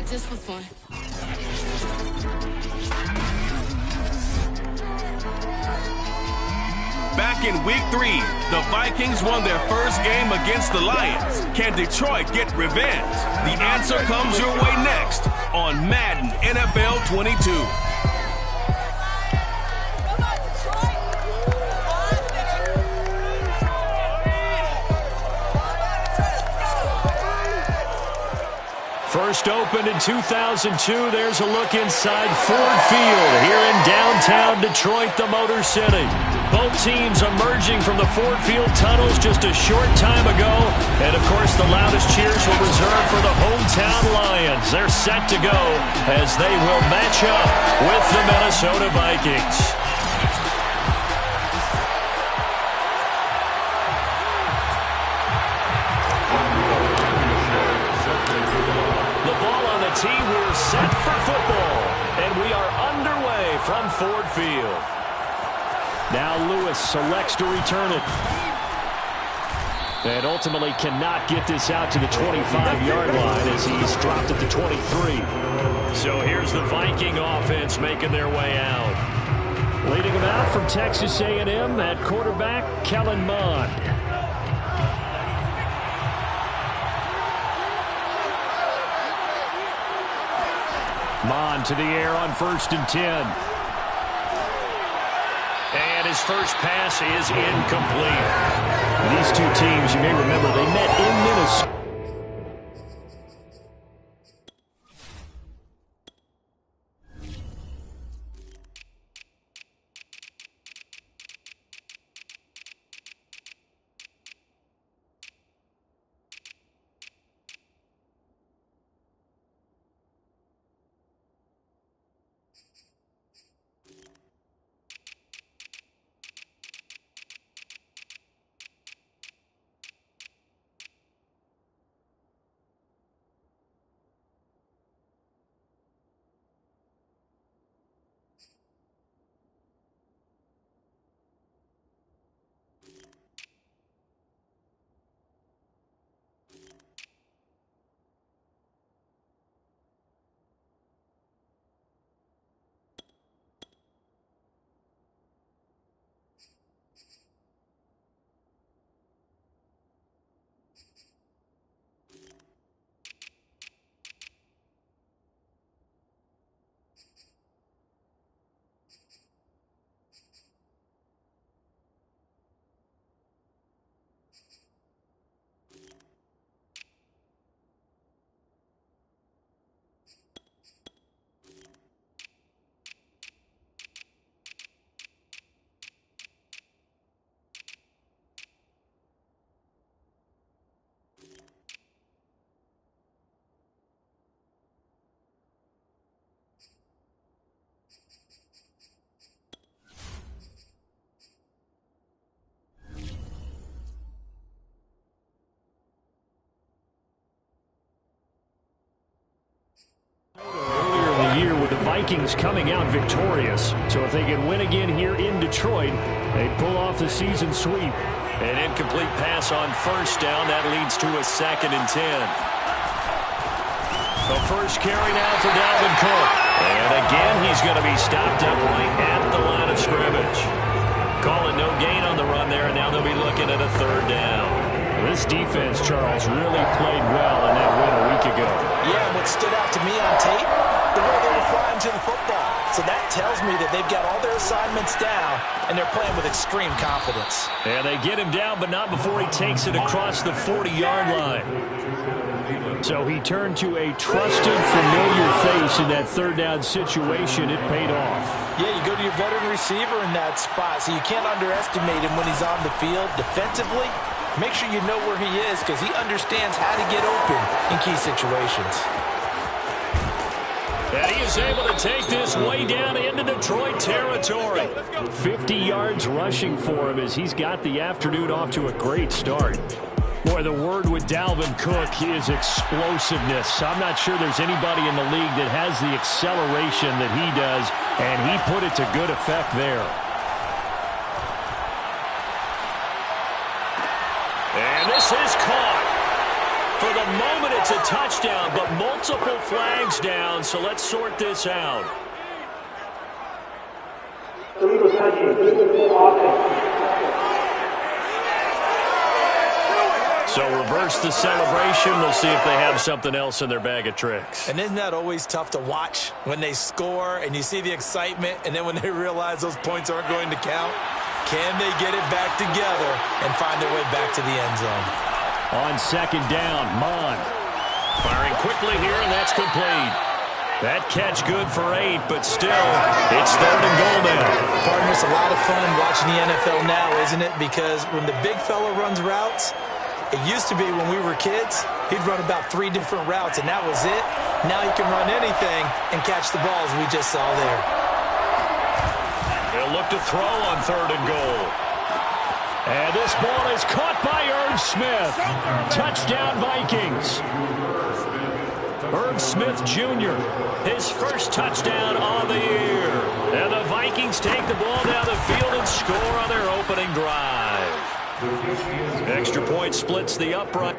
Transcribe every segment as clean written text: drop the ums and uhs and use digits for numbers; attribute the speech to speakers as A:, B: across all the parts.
A: just for fun.
B: Back in Week 3, the Vikings won their first game against the Lions. Can Detroit get revenge? The answer comes your way next on Madden NFL 22.
C: First opened in 2002, there's a look inside Ford Field here in downtown Detroit, the Motor City. Both teams emerging from the Ford Field tunnels just a short time ago. And, of course, the loudest cheers were reserved for the hometown Lions. They're set to go as they will match up with the Minnesota Vikings. We're set for football, and we are underway from Ford Field. Now Lewis selects to return it. And ultimately cannot get this out to the 25-yard line as he's dropped at the 23. So here's the Viking offense making their way out. Leading them out from Texas A&M at quarterback, Kellen Mond. Mond to the air on 1st and 10. And his first pass is incomplete. These two teams, you may remember, they met in Minnesota. Earlier in the year with the Vikings coming out victorious. So if they can win again here in Detroit, they pull off the season sweep. An incomplete pass on 1st down. That leads to a 2nd and 10. The first carry now for Dalvin Cook. And again, he's going to be stopped up right at the line of scrimmage. Call it no gain on the run there, and now they'll be looking at a 3rd down. This defense, Charles, really played well in that win a week ago.
D: Yeah, and what stood out to me on tape, the way they were flying to the football. So that tells me that they've got all their assignments down, and they're playing with extreme confidence.
C: And they get him down, but not before he takes it across the 40-yard line. So he turned to a trusted, familiar face in that 3rd down situation. It paid off.
D: Yeah, you go to your veteran receiver in that spot, so you can't underestimate him when he's on the field defensively. Make sure you know where he is because he understands how to get open in key situations.
C: And he is able to take this way down into Detroit territory. 50 yards rushing for him as he's got the afternoon off to a great start. Boy, the word with Dalvin Cook is explosiveness. I'm not sure there's anybody in the league that has the acceleration that he does, and he put it to good effect there. And this is caught. For the moment, it's a touchdown, but multiple flags down, so let's sort this out. So reverse the celebration. We'll see if they have something else in their bag of tricks.
D: And isn't that always tough to watch when they score and you see the excitement, and then when they realize those points aren't going to count? Can they get it back together and find their way back to the end zone?
C: On second down, Mond firing quickly here, and that's complete. That catch good for 8, but still, it's third and goal now.
D: Partner, it's a lot of fun watching the NFL now, isn't it? Because when the big fella runs routes, it used to be when we were kids, he'd run about 3 different routes, and that was it. Now he can run anything and catch the balls we just saw there.
C: They'll look to throw on third and goal. And this ball is caught by Irv Smith. Touchdown, Vikings. Irv Smith Jr., his first touchdown on the year. And the Vikings take the ball down the field and score on their opening drive. Extra point splits the upright.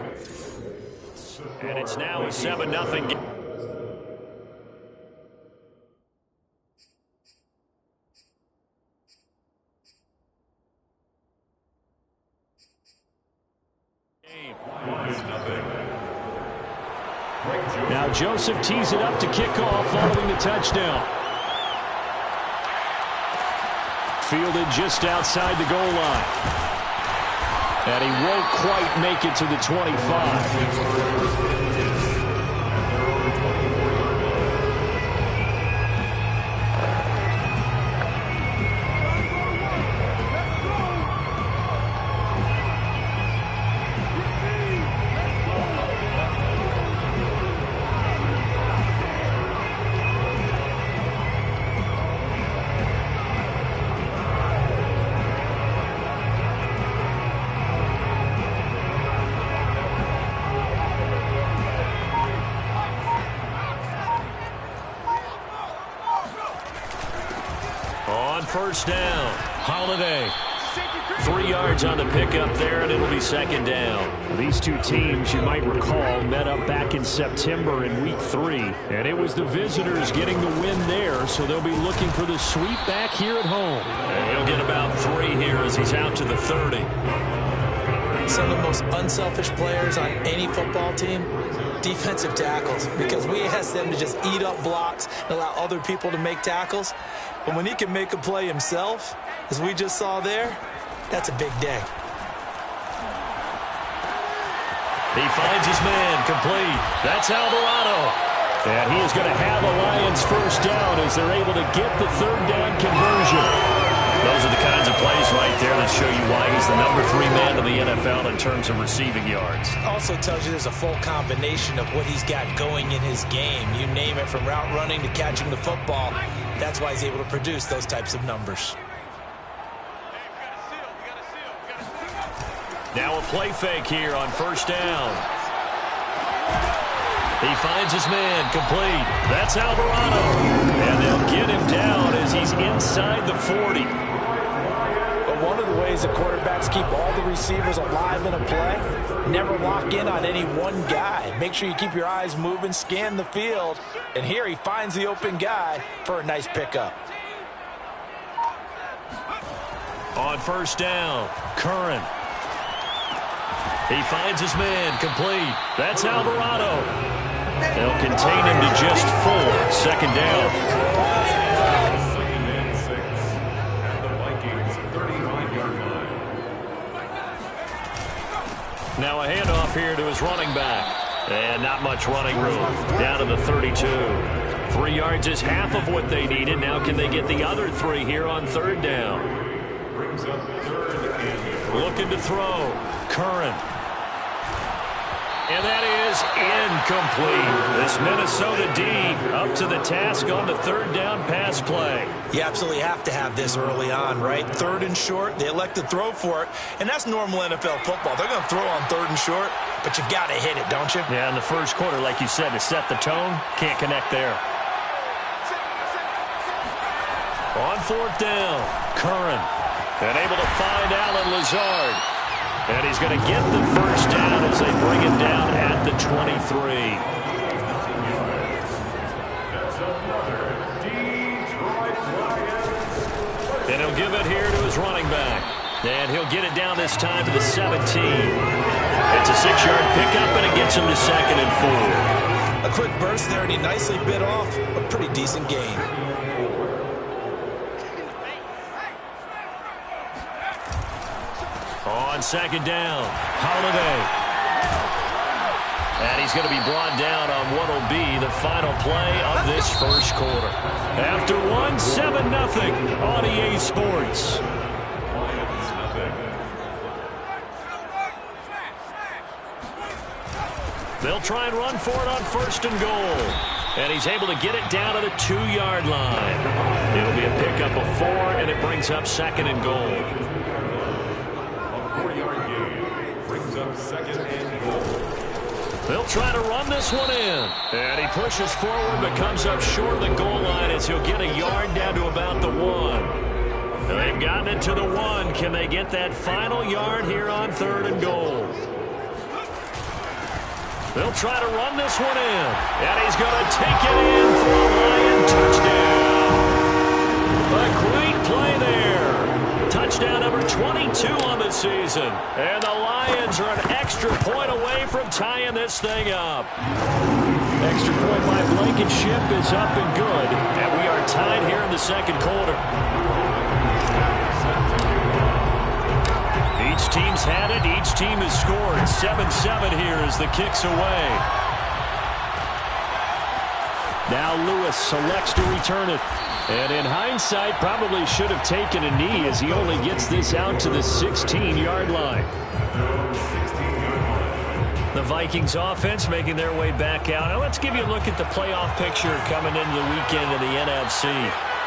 C: And it's now a 7-0 game. Now Joseph tees it up to kick off following the touchdown. Fielded just outside the goal line. And he won't quite make it to the 25. First down, Holiday. 3 yards on the pickup there, and it'll be second down. These two teams, you might recall, met up back in September in Week 3, and it was the visitors getting the win there, so they'll be looking for the sweep back here at home. And he'll get about 3 here as he's out to the 30.
D: Some of the most unselfish players on any football team, defensive tackles, because we ask them to just eat up blocks and allow other people to make tackles. But when he can make a play himself, as we just saw there, that's a big day.
C: He finds his man complete. That's Alvarado. And he is going to have a Lions first down as they're able to get the third down conversion. Those are the kinds of plays right there that show you why he's the number 3 man in the NFL in terms of receiving yards.
D: Also tells you there's a full combination of what he's got going in his game. You name it, from route running to catching the football. That's why he's able to produce those types of numbers.
C: Now a play fake here on first down. He finds his man complete. That's Alvarado. And they'll get him down as he's inside the 40.
D: But one of the ways the quarterbacks keep all the receivers alive in a play, never lock in on any one guy. Make sure you keep your eyes moving, scan the field. And here he finds the open guy for a nice pickup.
C: On first down, Curran. He finds his man complete. That's Alvarado. They'll contain him to just 4. Second down. Now a handoff here to his running back. And not much running room. Down to the 32. 3 yards is half of what they needed. Now can they get the other 3 here on third down? Looking to throw. Curran. And that is incomplete. This Minnesota D up to the task on the third down pass play.
D: You absolutely have to have this early on, right? Third and short, they elect to throw for it, and that's normal NFL football. They're going to throw on third and short, but you've got to hit it, don't you?
C: Yeah, in the first quarter, like you said, to set the tone, can't connect there. On fourth down, Curran. And able to find Allen Lazard. And he's going to get the first down as they bring him down at the 23. And he'll give it here to his running back. And he'll get it down this time to the 17. It's a 6-yard pickup, and it gets him to 2nd and 4.
D: A quick burst there, and he nicely bit off a pretty decent gain.
C: On 2nd down, Holiday. And he's going to be brought down on what will be the final play of this first quarter. After 7-0 on EA Sports. They'll try and run for it on 1st and goal. And he's able to get it down to the 2-yard line. It'll be a pickup of 4, and it brings up 2nd and goal.
A: 4-yard gain brings up 2nd and goal.
C: They'll try to run this one in. And he pushes forward but comes up short of the goal line as he'll get a yard down to about the 1. They've gotten it to the 1. Can they get that final yard here on 3rd and goal? They'll try to run this one in. And he's going to take it in for a Lion touchdown. A great play there. Touchdown number 22 on the season. And the Lions are an extra point away from tying this thing up. Extra point by Blankenship is up and good. And we are tied here in the 2nd quarter. Each team's had it. Each team has scored. 7-7 here as the kick's away. Now Lewis selects to return it. And in hindsight, probably should have taken a knee as he only gets this out to the 16-yard line. The Vikings offense making their way back out. Now let's give you a look at the playoff picture coming into the weekend of the NFC.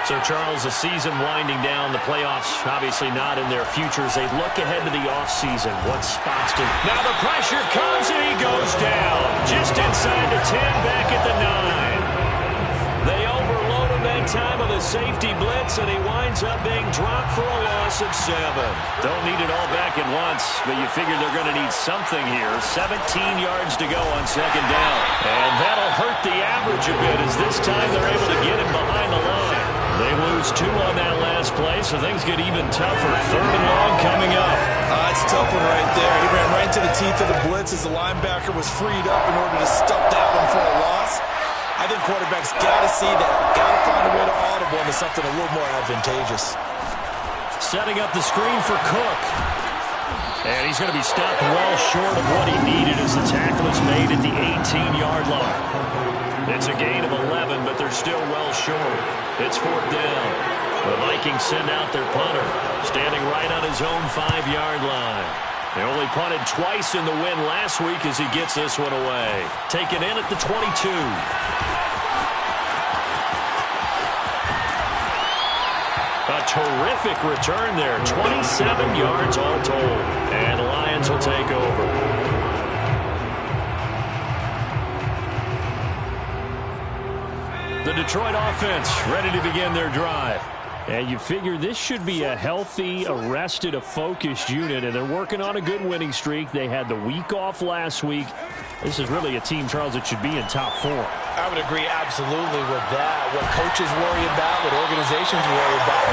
C: So, Charles, the season winding down, the playoffs obviously not in their futures. They look ahead to the offseason. What spots to... Now the pressure comes and he goes down. Just inside the 10, back at the 9. They overload him that time with a safety blitz, and he winds up being dropped for a loss of 7. Don't need it all back at once, but you figure they're going to need something here. 17 yards to go on 2nd down. And that'll hurt the average a bit as this time they're able to get him behind the line. They lose 2 on that last play, so things get even tougher. 3rd and long coming up.
D: It's a tough one right there. He ran right into the teeth of the blitz as the linebacker was freed up in order to stop that one for a loss. I think quarterbacks got to see that. Got to find a way to audible into something a little more advantageous.
C: Setting up the screen for Cook. And he's going to be stopped well short of what he needed as the tackle is made at the 18-yard line. It's a gain of 11, but they're still well short. It's 4th down. The Vikings send out their punter, standing right on his own 5-yard line. They only punted twice in the win last week as he gets this one away. Taken in at the 22. A terrific return there. 27 yards all told. And the Lions will take over. The Detroit offense ready to begin their drive. And you figure this should be a healthy, a rested, a focused unit, and they're working on a good winning streak. They had the week off last week. This is really a team, Charles, that should be in top 4.
D: I would agree absolutely with that. What coaches worry about, what organizations worry about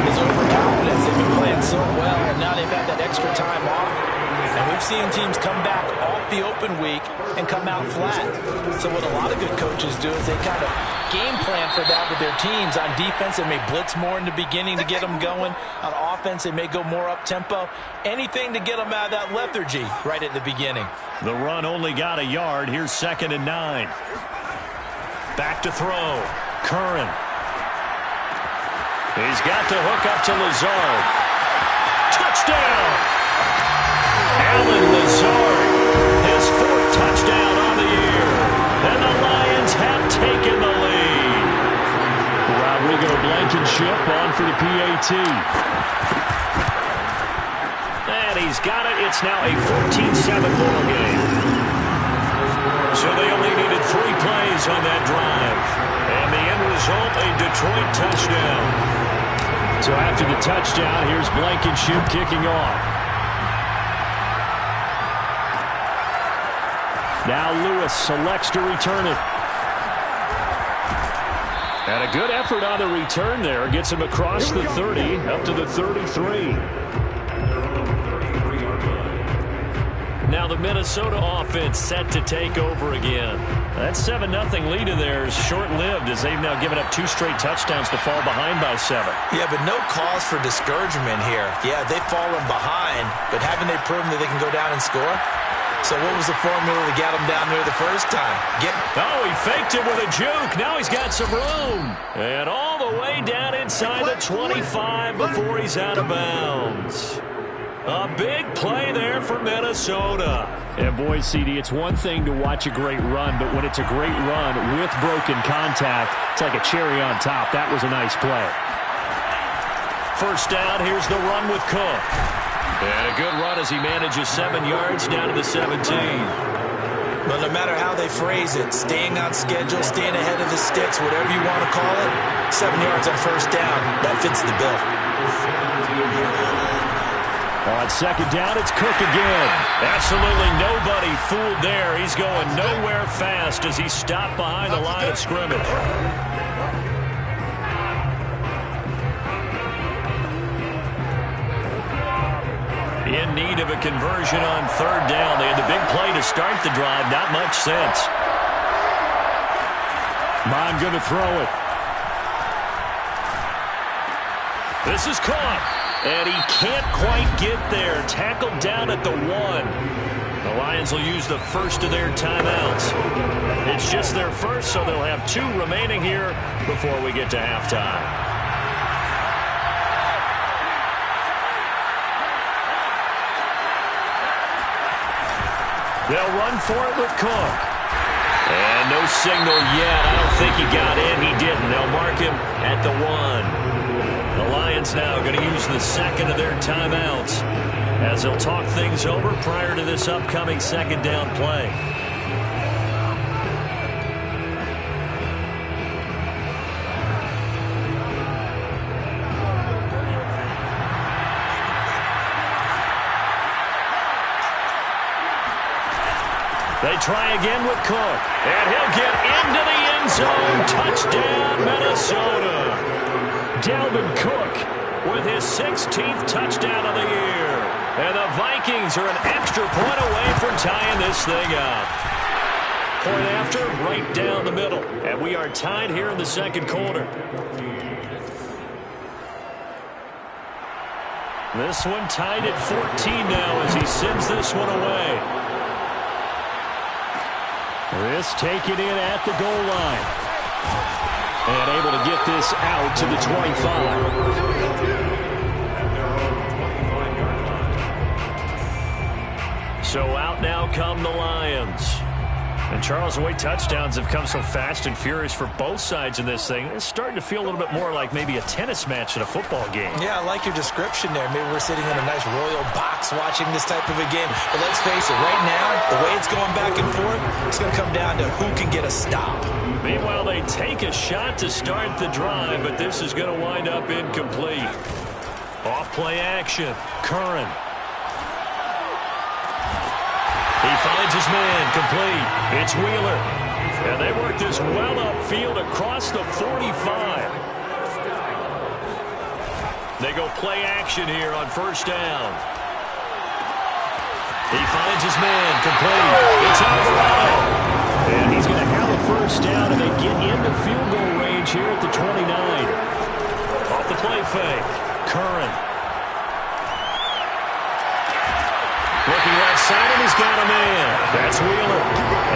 D: is overconfidence. They've been playing so well, and now they've had that extra time off. And we've seen teams come back off the open week and come out flat. So what a lot of good coaches do is they kind of game plan for that with their teams. On defense, they may blitz more in the beginning to get them going. On offense, they may go more up-tempo. Anything to get them out of that lethargy right at the beginning.
C: The run only got a yard. Here's 2nd and 9. Back to throw. Curran. He's got to hook up to Lazard. Touchdown! Allen Lazard, his 4th touchdown on the year. And the Lions have taken the lead. Rodrigo Blankenship on for the PAT. And he's got it. It's now a 14-7 ball game. So they only needed 3 plays on that drive. And the end result, a Detroit touchdown. So after the touchdown, here's Blankenship kicking off. Now Lewis selects to return it. And a good effort on the return there. Gets him across the 30, up to the 33. Now the Minnesota offense set to take over again. That 7-0 lead of theirs short-lived as they've now given up 2 straight touchdowns to fall behind by 7.
D: Yeah, but no cause for discouragement here. Yeah, they've fallen behind, but haven't they proven that they can go down and score? So what was the formula to get them down there the first time?
C: Oh, he faked it with a juke. Now he's got some room. And all the way down inside the 25 before he's out of bounds. A big play there for Minnesota.
E: And boy, CD, it's one thing to watch a great run, but when it's a great run with broken contact, it's like a cherry on top. That was a nice play.
C: First down, here's the run with Cook. And a good run as he manages 7 yards down to the 17.
D: But no matter how they phrase it, staying on schedule, staying ahead of the sticks, whatever you want to call it, 7 yards on first down, that fits the bill.
C: On second down, it's Cook again. Absolutely nobody fooled there. He's going nowhere fast as he stopped behind the line of scrimmage. In need of a conversion on third down. They had the big play to start the drive. Not much sense.
E: Mine going to throw it.
C: This is caught. And he can't quite get there. Tackled down at the 1. The Lions will use the first of their timeouts. It's just their first, so they'll have 2 remaining here before we get to halftime. They'll run for it with Cook. And no signal yet. I don't think he got in. He didn't. They'll mark him at the 1. The Lions now going to use the second of their timeouts as they'll talk things over prior to this upcoming second down play. They try again with Cook, and he'll get into the end zone. Touchdown, Minnesota. Dalvin Cook with his 16th touchdown of the year. And the Vikings are an extra point away from tying this thing up. Point after, right down the middle. And we are tied here in the second quarter. This one tied at 14 now as he sends this one away.
E: This taken in at the goal line. And able to get this out to the 25.
C: So out now come the Lions. And Charles, the way touchdowns have come so fast and furious for both sides in this thing, it's starting to feel a little bit more like maybe a tennis match in a football game.
D: Yeah, I like your description there. Maybe we're sitting in a nice royal box watching this type of a game. But let's face it, right now, the way it's going back and forth, it's going to come down to who can get a stop.
C: Meanwhile, they take a shot to start the drive, but this is going to wind up incomplete. Off-play action. Curran. He finds his man, complete. It's Wheeler. And they work this well upfield across the 45. They go play action here on first down. He finds his man, complete. It's Alvarado.
E: And he's going to have a first down, and they get into field goal range here at the 29.
C: Off the play fake. Curran. Looking left side, and he's got a man. That's Wheeler.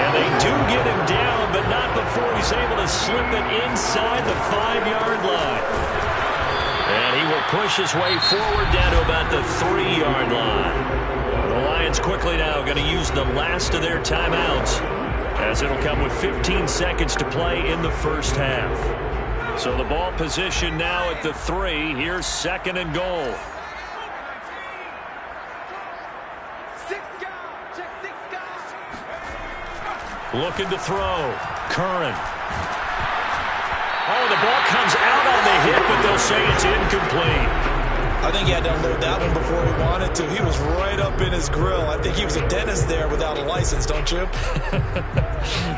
C: And they do get him down, but not before he's able to slip it inside the 5-yard line. And he will push his way forward down to about the 3-yard line. The Lions quickly now going to use the last of their timeouts, as it'll come with 15 seconds to play in the first half. So the ball position now at the 3. Here's second and goal. Looking to throw. Curran. Oh, the ball comes out on the hit, but they'll say it's incomplete.
D: I think he had to unload that one before he wanted to. He was right up in his grill. I think he was a dentist there without a license, don't you?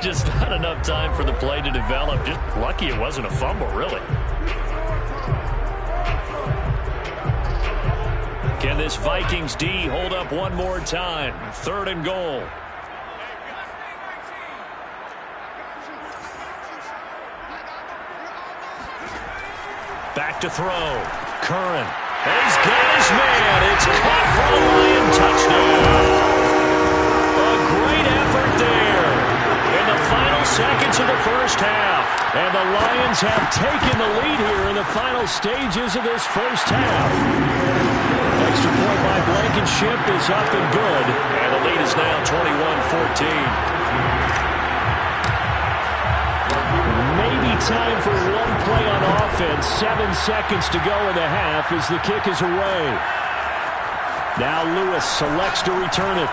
E: Just not enough time for the play to develop. Just lucky it wasn't a fumble, really. Can this Vikings D hold up one more time? 3rd and goal. Back to throw. Curran. And he's got his man. It's caught for the Lion touchdown. A great effort there in the final seconds of the first half. And the Lions have taken the lead here in the final stages of this first half. Extra point by Blankenship is up and good. And the lead is now 21-14. Maybe time for one play on offense. 7 seconds to go in the half as the kick is away. Now Lewis selects to return it.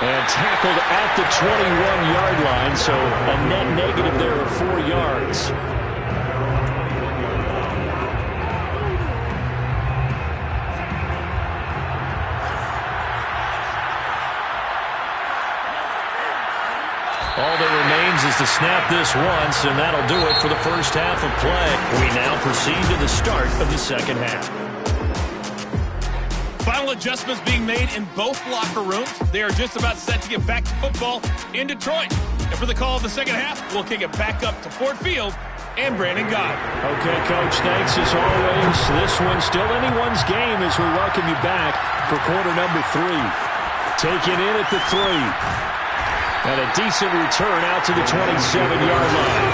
E: And tackled at the 21-yard line, so a net negative there of 4 yards. All that remains is to snap this once, and that'll do it for the first half of play. We now proceed to the start of the second half.
F: Final adjustments being made in both locker rooms. They are just about set to get back to football in Detroit. And for the call of the second half, we'll kick it back up to Ford Field and Brandon Gaudin.
C: Okay, Coach, thanks as always. This one's still anyone's game as we welcome you back for quarter number 3. Taken in at the 3. And a decent return out to the 27-yard line.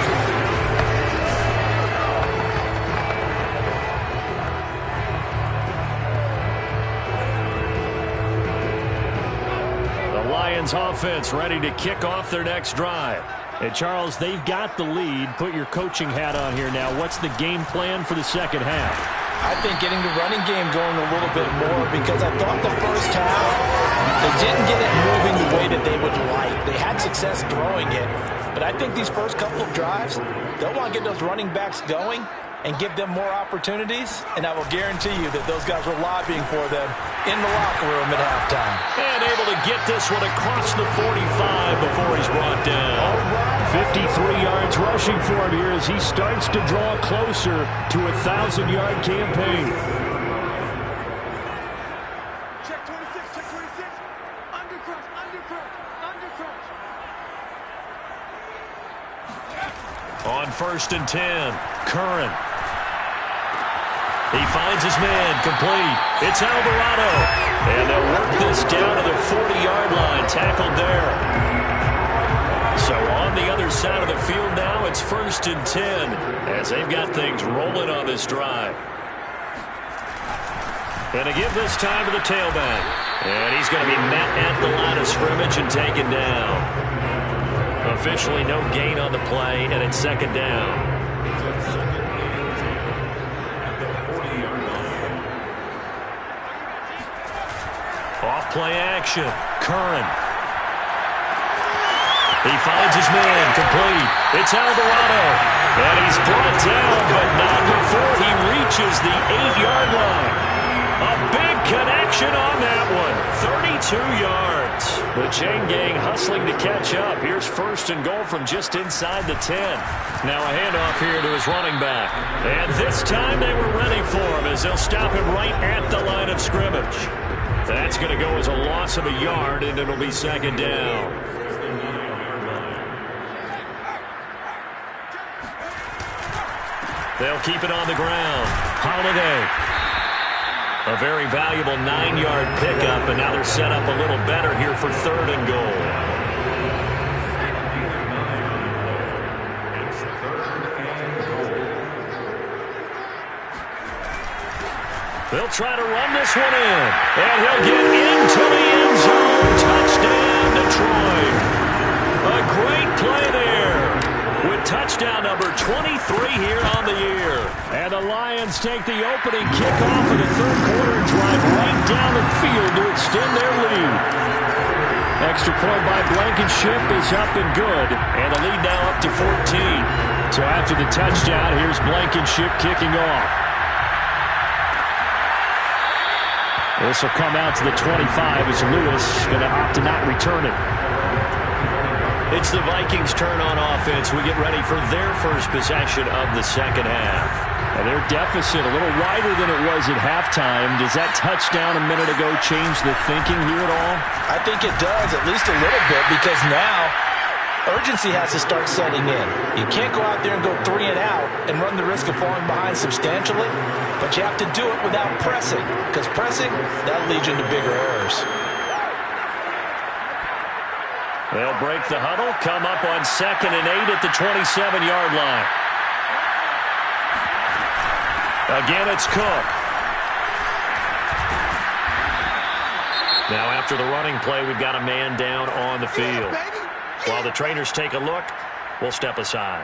C: The Lions offense ready to kick off their next drive. And Charles, they've got the lead. Put your coaching hat on here now. What's the game plan for the second half?
D: I think getting the running game going a little bit more, because I thought the first half they didn't get it moving the way that they would like. They had success throwing it, but I think these first couple of drives, they'll want to get those running backs going and give them more opportunities, and I will guarantee you that those guys were lobbying for them in the locker room at halftime.
C: And able to get this one across the 45 before he's brought down. 53 yards rushing for him here as he starts to draw closer to a 1,000-yard campaign.
G: Check 26, check 26. Undercrush, undercrush, undercrush.
C: On 1st and 10, Curran. He finds his man, complete. It's Alvarado. And they'll work this down to the 40-yard line, tackled there. So on the other side of the field now, it's 1st and 10 as they've got things rolling on this drive. And to give this time to the tailback. And he's going to be met at the line of scrimmage and taken down. Officially no gain on the play, and it's 2nd down. Off play action. Curran. He finds his man, complete. It's Alvarado. And he's brought down, but not before he reaches the 8-yard line. A big connection on that one. 32 yards. The chain gang hustling to catch up. Here's 1st and goal from just inside the 10. Now a handoff here to his running back. And this time they were ready for him as they'll stop him right at the line of scrimmage. That's going to go as a loss of a yard, and it'll be 2nd down. They'll keep it on the ground. Holiday. A very valuable 9-yard pickup, and now they're set up a little better here for 3rd and goal. They'll try to run this one in, and he'll get into the end zone. Touchdown, Detroit. A great play there with touchdown number 23 here on the year. And the Lions take the opening kickoff of the 3rd quarter and drive right down the field to extend their lead. Extra point by Blankenship is up and good, and the lead now up to 14. So after the touchdown, here's Blankenship kicking off. This will come out to the 25 as Lewis going to opt to not return it. It's the Vikings' turn on offense. We get ready for their first possession of the second half. And their deficit a little wider than it was at halftime. Does that touchdown a minute ago change the thinking here at all?
D: I think it does, at least a little bit, because now urgency has to start setting in. You can't go out there and go 3 and out and run the risk of falling behind substantially, but you have to do it without pressing, because pressing, that leads you into bigger errors.
C: They'll break the huddle, come up on 2nd and 8 at the 27-yard line. Again, it's Cook. Now after the running play, we've got a man down on the field. While the trainers take a look, we'll step aside.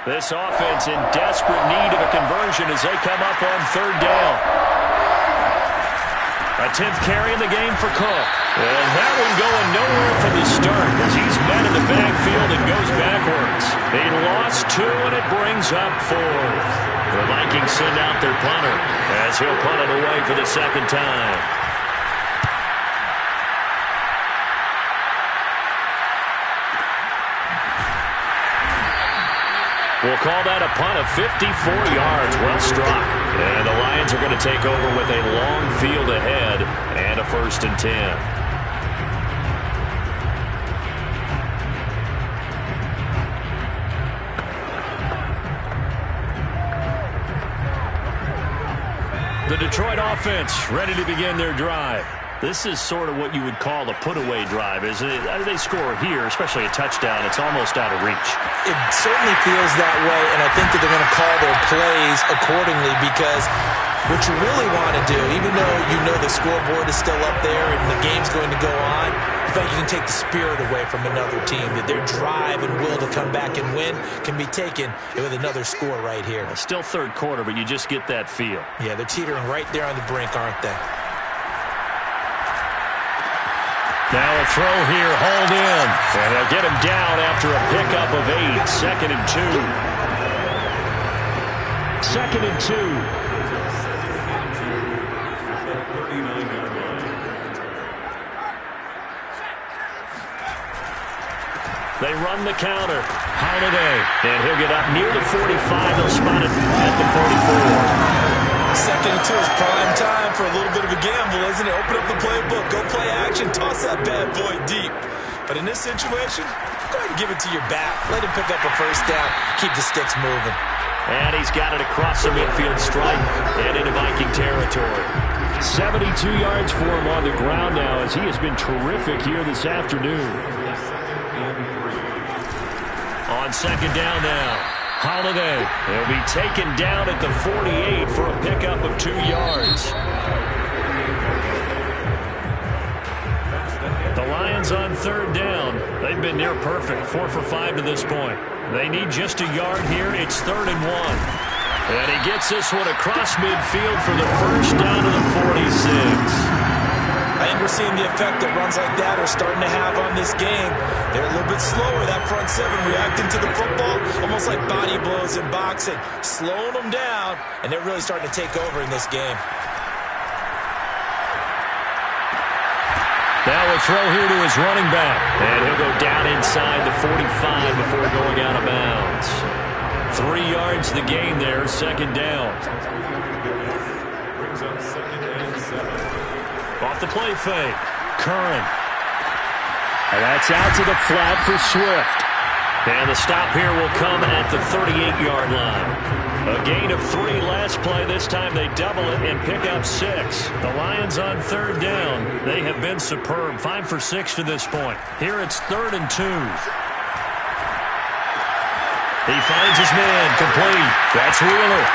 C: This offense in desperate need of a conversion as they come up on 3rd down. A 10th carry in the game for Cook. And that one going nowhere from the start as he's met in the backfield and goes backwards. They lost 2 and it brings up 4th. The Vikings send out their punter as he'll punt it away for the 2nd time. We'll call that a punt of 54 yards. Well struck. And the Lions are going to take over with a long field ahead and a 1st and 10. The Detroit offense ready to begin their drive. This is sort of what you would call a put-away drive, isn't it? They score here, especially a touchdown. It's almost out of reach.
D: It certainly feels that way, and I think that they're going to call their plays accordingly because what you really want to do, even though you know the scoreboard is still up there and the game's going to go on, I think you can take the spirit away from another team, that their drive and will to come back and win can be taken with another score right here.
C: It's still 3rd quarter, but you just get that feel.
D: Yeah, they're teetering right there on the brink, aren't they?
C: Now a throw here, hauled in. And they'll get him down after a pickup of 8. 2nd and 2. 2nd and 2. They run the counter. Holiday. And he'll get up near the 45. They'll spot it at the 44.
D: 2nd and 2 is prime time for a little bit of a gamble, isn't it? Open up the playbook, go play action, toss that bad boy deep. But in this situation, go ahead and give it to your back. Let him pick up a 1st down, keep the sticks moving.
C: And he's got it across the midfield stripe and into Viking territory. 72 yards for him on the ground now as he has been terrific here this afternoon. On 2nd down now. Holiday. He'll be taken down at the 48 for a pickup of 2 yards. The Lions on 3rd down. They've been near perfect, 4 for 5 to this point. They need just a yard here. It's 3rd and 1. And he gets this one across midfield for the 1st down to the 46.
D: I think we're seeing the effect that runs like that are starting to have on this game. They're a little bit slower, that front 7, reacting to the football, almost like body blows in boxing, slowing them down, and they're really starting to take over in this game.
C: Now a throw here to his running back, and he'll go down inside the 45 before going out of bounds. 3 yards the gain there, 2nd down.
A: Brings up 2nd and 7.
C: Off the play fake. Curran. And that's out to the flat for Swift. And the stop here will come at the 38-yard line. A gain of 3 last play. This time they double it and pick up 6. The Lions on 3rd down. They have been superb. 5 for 6 to this point. Here it's 3rd and 2. He finds his man. Complete. That's Wheeler.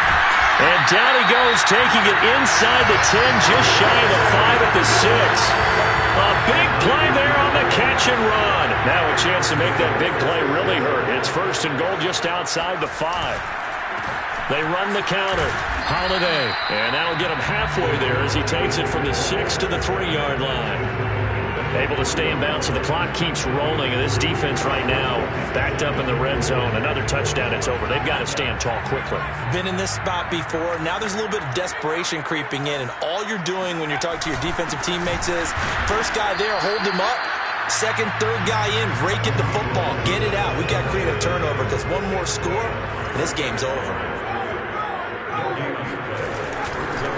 C: And down he goes, taking it inside the 10, just shy of the 5 at the 6. A big play there on the catch and run. Now a chance to make that big play really hurt. It's 1st and goal just outside the 5. They run the counter. Holiday. And that'll get him halfway there as he takes it from the 6 to the 3-yard line. Able to stay in bounds, so the clock keeps rolling. And this defense right now, backed up in the red zone. Another touchdown, it's over. They've got to stand tall quickly.
D: Been in this spot before. Now there's a little bit of desperation creeping in, and all you're doing when you're talking to your defensive teammates is, first guy there, hold him up. Second, third guy in, rake at the football. Get it out. We've got to create a turnover because one more score, and this game's over.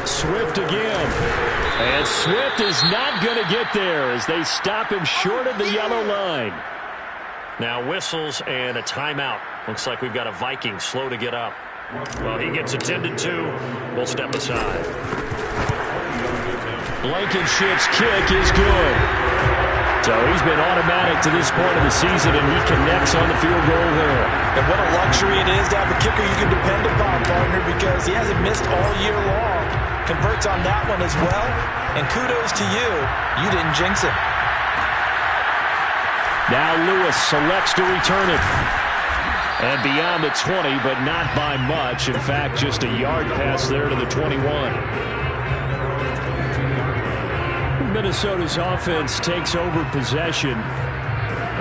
C: Swift again. And Swift is not going to get there as they stop him short of the yellow line. Now whistles and a timeout. Looks like we've got a Viking slow to get up. Well, he gets attended to. We'll step aside. Blankenship's kick is good. So he's been automatic to this point of the season, and he connects on the field goal there.
D: And what a luxury it is to have a kicker you can depend upon, partner, because he hasn't missed all year long. Converts on that one as well. And kudos to you. You didn't jinx him.
C: Now Lewis selects to return it. And beyond the 20, but not by much. In fact, just a yard pass there to the 21. Minnesota's offense takes over possession.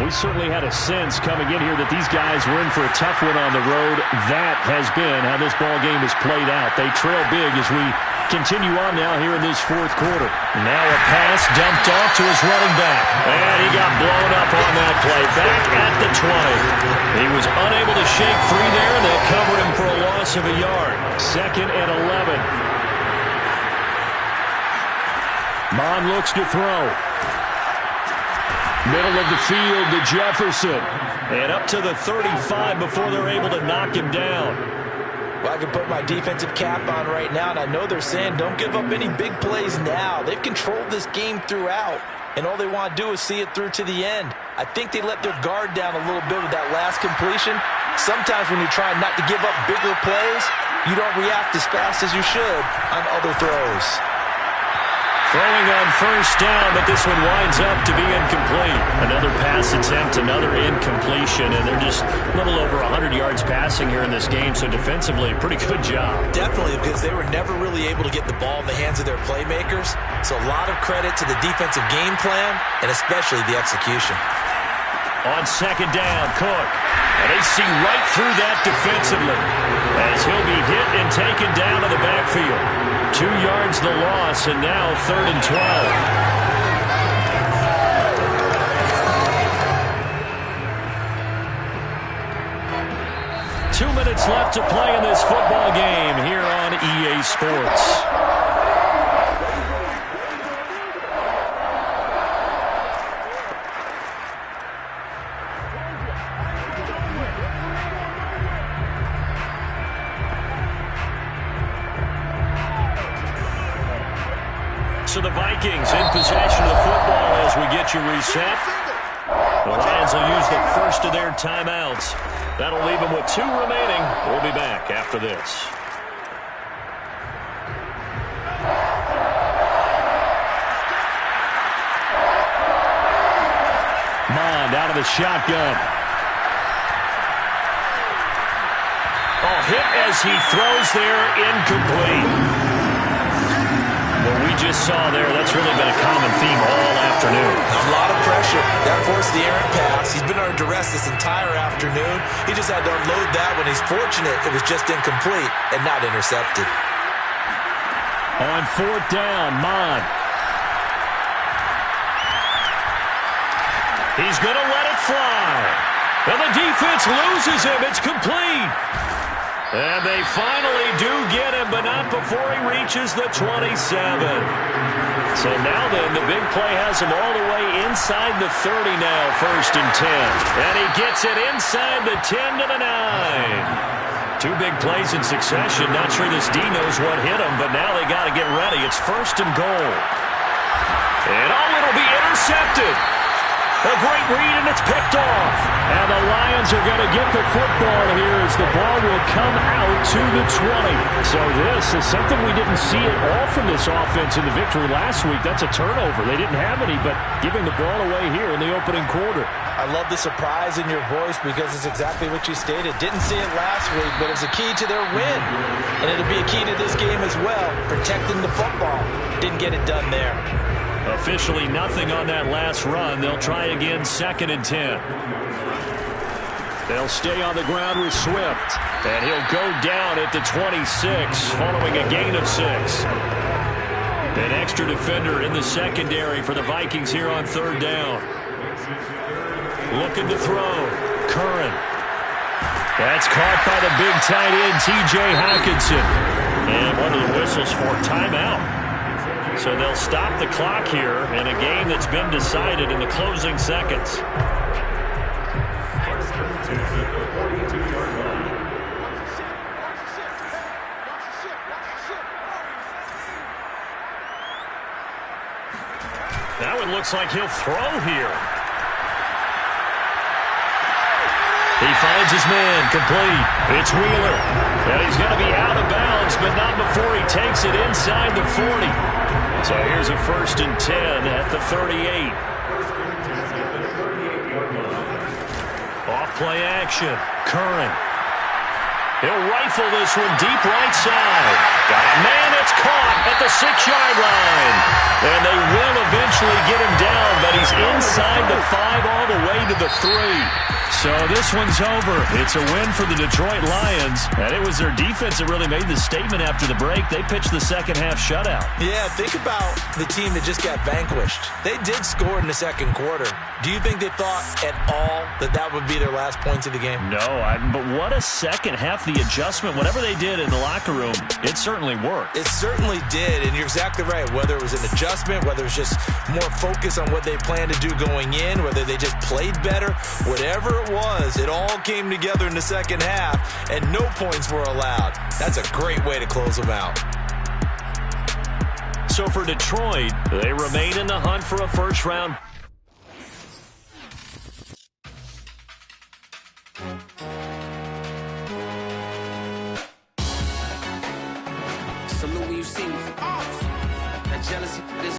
C: We certainly had a sense coming in here that these guys were in for a tough one on the road. That has been how this ball game has played out. They trail big as we continue on now here in this fourth quarter. Now a pass dumped off to his running back. And he got blown up on that play. Back at the 20. He was unable to shake free there. They'll cover him for a loss of a yard. 2nd and 11. Mond looks to throw. Middle of the field to Jefferson. And up to the 35 before they're able to knock him down.
D: Well, I can put my defensive cap on right now, and I know they're saying don't give up any big plays now. They've controlled this game throughout, and all they want to do is see it through to the end. I think they let their guard down a little bit with that last completion. Sometimes when you're trying not to give up bigger plays, you don't react as fast as you should on other throws.
C: Throwing on first down, but this one winds up to be incomplete. Another pass attempt, another incompletion, and they're just a little over 100 yards passing here in this game, so defensively, pretty good job.
D: Definitely, because they were never really able to get the ball in the hands of their playmakers, so a lot of credit to the defensive game plan, and especially the execution.
C: On second down, Cook. And they see right through that defensively as he'll be hit and taken down to the backfield. 2 yards the loss, and now 3rd and 12. 2 minutes left to play in this football game here on EA Sports. So the Vikings in possession of the football as we get you reset. The Lions will use the first of their timeouts. That'll leave them with 2 remaining. We'll be back after this. Mond out of the shotgun. Oh, hit as he throws there, incomplete. What we just saw there, that's really been a common theme all afternoon.
D: A lot of pressure. That forced the errant pass. He's been under duress this entire afternoon. He just had to unload that when he's fortunate it was just incomplete and not intercepted.
C: On 4th down, Mond. He's going to let it fly. And the defense loses him. It's complete. And they finally do get him, but not before he reaches the 27. So now then, the big play has him all the way inside the 30 now, 1st and 10. And he gets it inside the 10 to the 9. 2 big plays in succession. Not sure this D knows what hit him, but now they got to get ready. It's 1st and goal. And it'll be intercepted. A great read, and it's picked off. And the Lions are going to get the football here as the ball will come out to the 20. So this is something we didn't see at all from this offense in the victory last week. That's a turnover. They didn't have any, but giving the ball away here in the opening quarter.
D: I love the surprise in your voice because it's exactly what you stated. Didn't see it last week, but it's a key to their win. And it'll be a key to this game as well, protecting the football. Didn't get it done there.
C: Officially nothing on that last run. They'll try again, 2nd and 10. They'll stay on the ground with Swift. And he'll go down at the 26 following a gain of 6. An extra defender in the secondary for the Vikings here on 3rd down. Looking to throw. Curran. That's caught by the big tight end, T.J. Hockenson. And one of the whistles for timeout. So they'll stop the clock here in a game that's been decided in the closing seconds. Now it looks like he'll throw here. He finds his man, complete. It's Wheeler. And he's going to be out of bounds, but not before he takes it inside the 40. So here's a 1st and 10 at the 38. Off play action. Curran. He'll rifle this one deep right side. Got a man that's caught at the 6-yard line. And they will eventually get him down, but he's inside the 5 all the way to the 3. So this one's over. It's a win for the Detroit Lions. And it was their defense that really made the statement after the break. They pitched the second-half shutout.
D: Yeah, think about the team that just got vanquished. They did score in the 2nd quarter. Do you think they thought at all that that would be their last points of the game?
C: No, but what a second half. The adjustment, whatever they did in the locker room, it certainly worked.
D: It certainly did, and you're exactly right. Whether it was an adjustment, whether it was just more focus on what they planned to do going in, whether they just played better, whatever it was, it all came together in the second half, and no points were allowed. That's a great way to close them out.
C: So for Detroit, they remain in the hunt for a first-round.
H: Salute when you see me. That jealousy is